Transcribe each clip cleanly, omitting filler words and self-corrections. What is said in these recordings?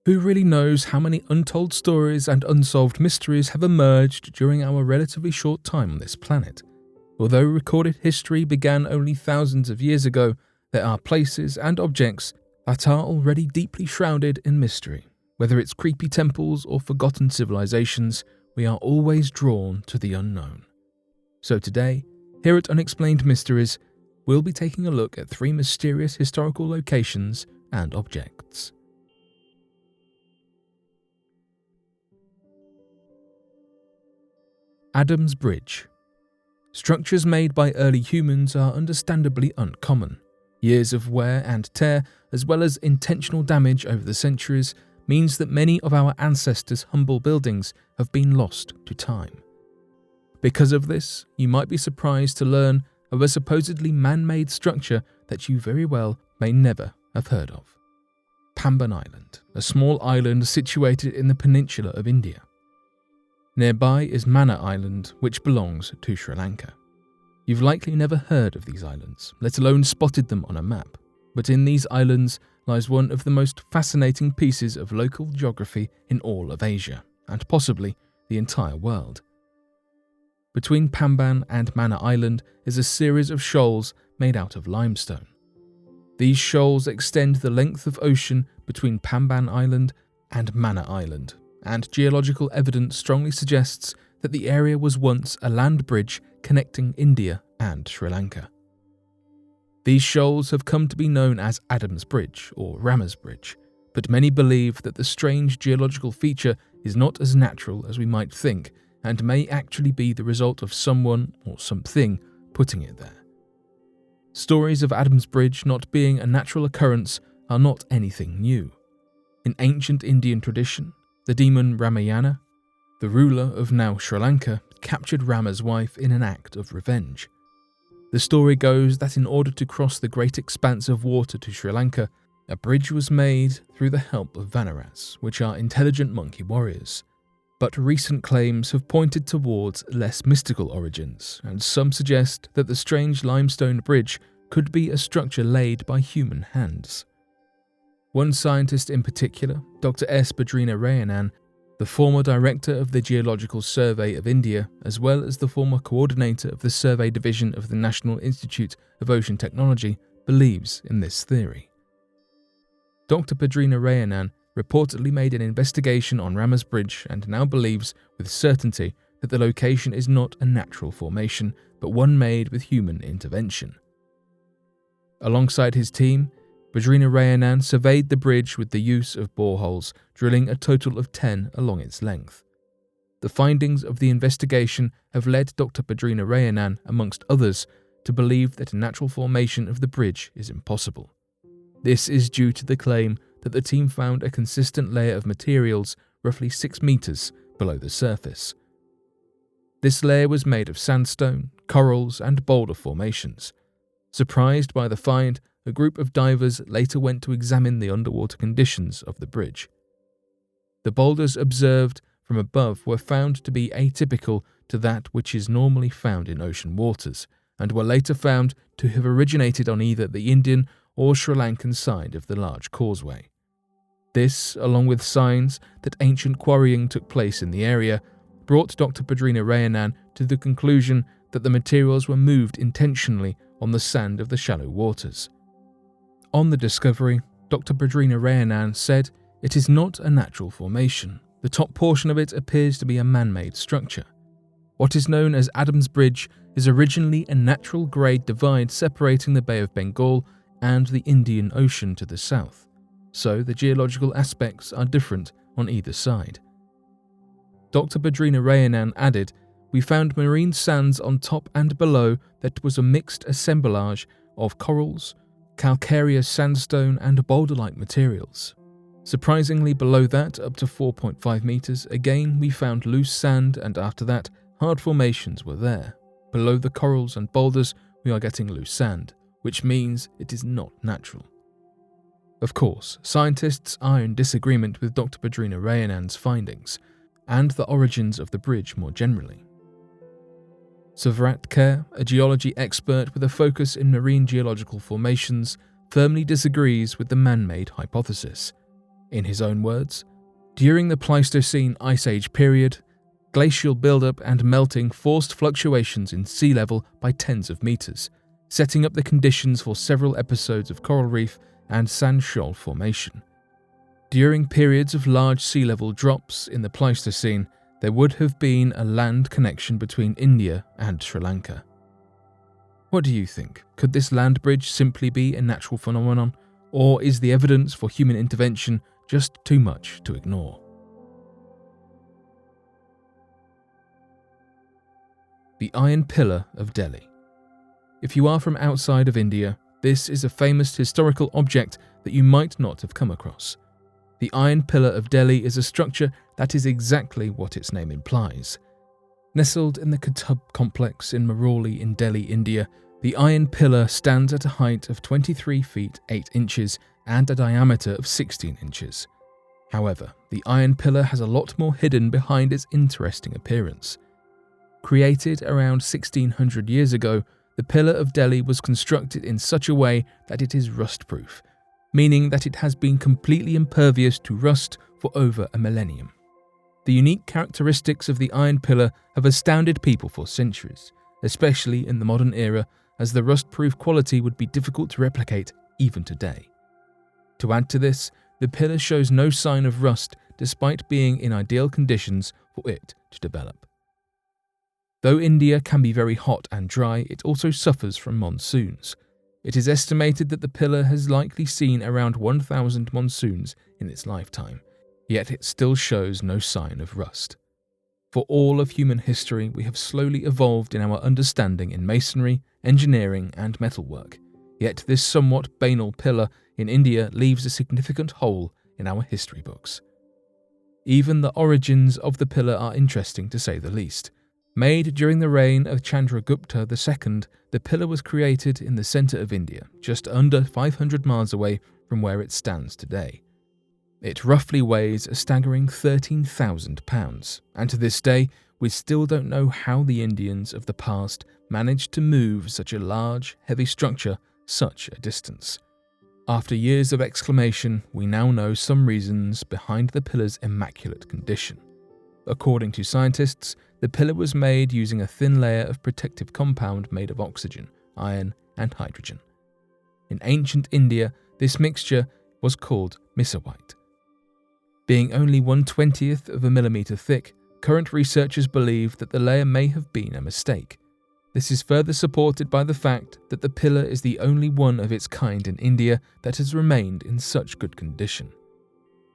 Who really knows how many untold stories and unsolved mysteries have emerged during our relatively short time on this planet? Although recorded history began only thousands of years ago, there are places and objects that are already deeply shrouded in mystery. Whether it's creepy temples or forgotten civilizations, we are always drawn to the unknown. So today, here at Unexplained Mysteries, we'll be taking a look at 3 mysterious historical locations and objects. Adam's Bridge. Structures made by early humans are understandably uncommon. Years of wear and tear, as well as intentional damage over the centuries, means that many of our ancestors' humble buildings have been lost to time. Because of this, you might be surprised to learn of a supposedly man-made structure that you very well may never have heard of. Pamban Island, a small island situated in the peninsula of India. Nearby is Mannar Island, which belongs to Sri Lanka. You've likely never heard of these islands, let alone spotted them on a map, but in these islands lies one of the most fascinating pieces of local geography in all of Asia, and possibly the entire world. Between Pamban and Mannar Island is a series of shoals made out of limestone. These shoals extend the length of ocean between Pamban Island and Mannar Island, and geological evidence strongly suggests that the area was once a land bridge connecting India and Sri Lanka. These shoals have come to be known as Adam's Bridge or Rama's Bridge, but many believe that the strange geological feature is not as natural as we might think and may actually be the result of someone or something putting it there. Stories of Adam's Bridge not being a natural occurrence are not anything new. In ancient Indian tradition, the demon Ramayana, the ruler of now Sri Lanka, captured Rama's wife in an act of revenge. The story goes that in order to cross the great expanse of water to Sri Lanka, a bridge was made through the help of Vanaras, which are intelligent monkey warriors. But recent claims have pointed towards less mystical origins, and some suggest that the strange limestone bridge could be a structure laid by human hands. One scientist in particular, Dr. S. Badrina Rayanan, the former director of the Geological Survey of India, as well as the former coordinator of the Survey Division of the National Institute of Ocean Technology, believes in this theory. Dr. Badrina Rayanan reportedly made an investigation on Rama's Bridge and now believes with certainty that the location is not a natural formation, but one made with human intervention. Alongside his team, Badrina Rayanan surveyed the bridge with the use of boreholes, drilling a total of 10 along its length. The findings of the investigation have led Dr. Badrina Rayanan, amongst others, to believe that a natural formation of the bridge is impossible. This is due to the claim that the team found a consistent layer of materials roughly 6 meters below the surface. This layer was made of sandstone, corals, and boulder formations. Surprised by the find, a group of divers later went to examine the underwater conditions of the bridge. The boulders observed from above were found to be atypical to that which is normally found in ocean waters, and were later found to have originated on either the Indian or Sri Lankan side of the large causeway. This, along with signs that ancient quarrying took place in the area, brought Dr. Badrina Rayanan to the conclusion that the materials were moved intentionally on the sand of the shallow waters. On the discovery, Dr. Badrina Rayanan said, "It is not a natural formation. The top portion of it appears to be a man-made structure. What is known as Adam's Bridge is originally a natural grade divide separating the Bay of Bengal and the Indian Ocean to the south, so the geological aspects are different on either side." Dr. Badrina Rayanan added, "We found marine sands on top and below that was a mixed assemblage of corals, calcareous sandstone and boulder-like materials. Surprisingly, below that, up to 4.5 meters, again we found loose sand, and after that, hard formations were there. Below the corals and boulders, we are getting loose sand, which means it is not natural." Of course, scientists are in disagreement with Dr. Badrina Rayanan's findings, and the origins of the bridge more generally. Savrat Kher, a geology expert with a focus in marine geological formations, firmly disagrees with the man-made hypothesis. In his own words, during the Pleistocene Ice Age period, glacial buildup and melting forced fluctuations in sea level by tens of meters, setting up the conditions for several episodes of coral reef and sand shoal formation. During periods of large sea level drops in the Pleistocene, there would have been a land connection between India and Sri Lanka. What do you think? Could this land bridge simply be a natural phenomenon, or is the evidence for human intervention just too much to ignore? The Iron Pillar of Delhi. If you are from outside of India, this is a famous historical object that you might not have come across. The Iron Pillar of Delhi is a structure that is exactly what its name implies. Nestled in the Qutub complex in Mehrauli in Delhi, India, the Iron Pillar stands at a height of 23 feet 8 inches and a diameter of 16 inches. However, the Iron Pillar has a lot more hidden behind its interesting appearance. Created around 1600 years ago, the Pillar of Delhi was constructed in such a way that it is rust-proof, meaning that it has been completely impervious to rust for over a millennium. The unique characteristics of the Iron Pillar have astounded people for centuries, especially in the modern era, as the rust-proof quality would be difficult to replicate even today. To add to this, the pillar shows no sign of rust despite being in ideal conditions for it to develop. Though India can be very hot and dry, it also suffers from monsoons. It is estimated that the pillar has likely seen around 1,000 monsoons in its lifetime, yet it still shows no sign of rust. For all of human history, we have slowly evolved in our understanding in masonry, engineering, and metalwork, yet this somewhat banal pillar in India leaves a significant hole in our history books. Even the origins of the pillar are interesting to say the least. Made during the reign of Chandragupta II, the pillar was created in the centre of India, just under 500 miles away from where it stands today. It roughly weighs a staggering 13,000 pounds, and to this day, we still don't know how the Indians of the past managed to move such a large, heavy structure such a distance. After years of exclamation, we now know some reasons behind the pillar's immaculate condition. According to scientists, the pillar was made using a thin layer of protective compound made of oxygen, iron, and hydrogen. In ancient India, this mixture was called misawite. Being only 1/20th of a millimeter thick, current researchers believe that the layer may have been a mistake. This is further supported by the fact that the pillar is the only one of its kind in India that has remained in such good condition.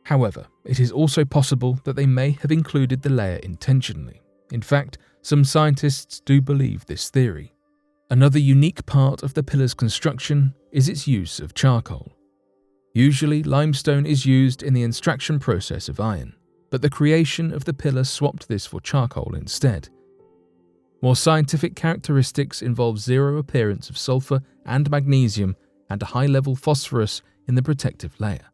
However, it is also possible that they may have included the layer intentionally. In fact, some scientists do believe this theory. Another unique part of the pillar's construction is its use of charcoal. Usually, limestone is used in the extraction process of iron, but the creation of the pillar swapped this for charcoal instead. More scientific characteristics involve zero appearance of sulfur and magnesium and a high-level phosphorus in the protective layer.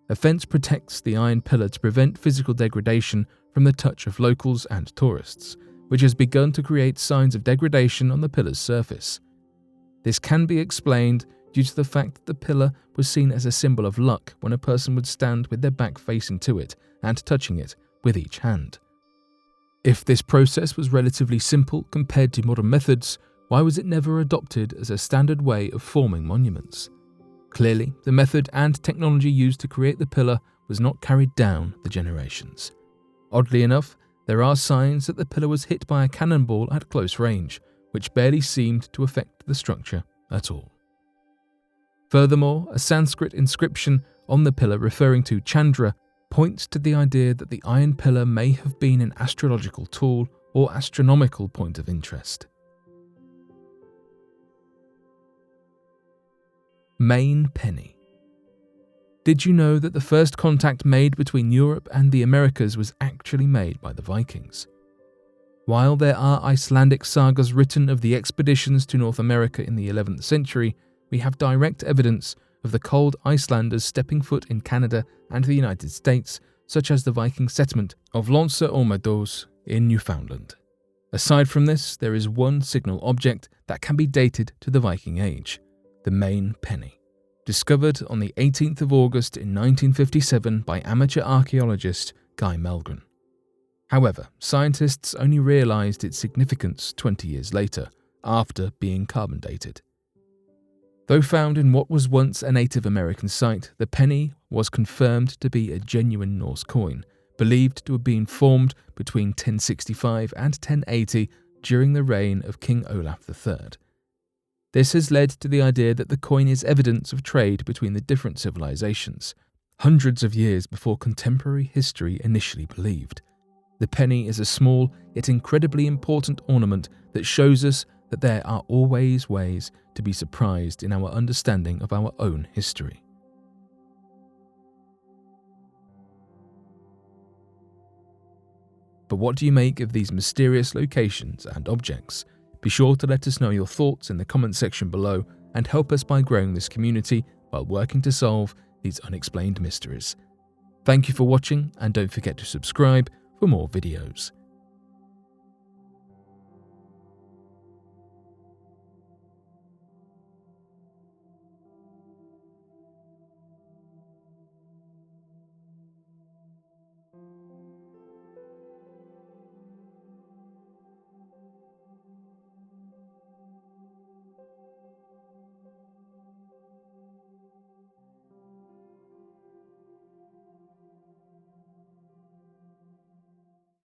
A fence protects the iron pillar to prevent physical degradation from the touch of locals and tourists, which has begun to create signs of degradation on the pillar's surface. This can be explained due to the fact that the pillar was seen as a symbol of luck when a person would stand with their back facing to it and touching it with each hand. If this process was relatively simple compared to modern methods, why was it never adopted as a standard way of forming monuments? Clearly, the method and technology used to create the pillar was not carried down the generations. Oddly enough, there are signs that the pillar was hit by a cannonball at close range, which barely seemed to affect the structure at all. Furthermore, a Sanskrit inscription on the pillar referring to Chandra points to the idea that the iron pillar may have been an astrological tool or astronomical point of interest. Maine penny. Did you know that the first contact made between Europe and the Americas was actually made by the Vikings? While there are Icelandic sagas written of the expeditions to North America in the 11th century, we have direct evidence of the cold Icelanders stepping foot in Canada and the United States, such as the Viking settlement of L'Anse aux Meadows in Newfoundland. Aside from this, there is one signal object that can be dated to the Viking Age: the Maine penny. discovered on the 18th of August in 1957 by amateur archaeologist Guy Melgren. However, scientists only realized its significance 20 years later, after being carbon dated. Though found in what was once a Native American site, the penny was confirmed to be a genuine Norse coin, believed to have been formed between 1065 and 1080 during the reign of King Olaf III. This has led to the idea that the coin is evidence of trade between the different civilizations, hundreds of years before contemporary history initially believed. The penny is a small yet incredibly important ornament that shows us that there are always ways to be surprised in our understanding of our own history. But what do you make of these mysterious locations and objects? Be sure to let us know your thoughts in the comment section below and help us by growing this community while working to solve these unexplained mysteries. Thank you for watching, and don't forget to subscribe for more videos.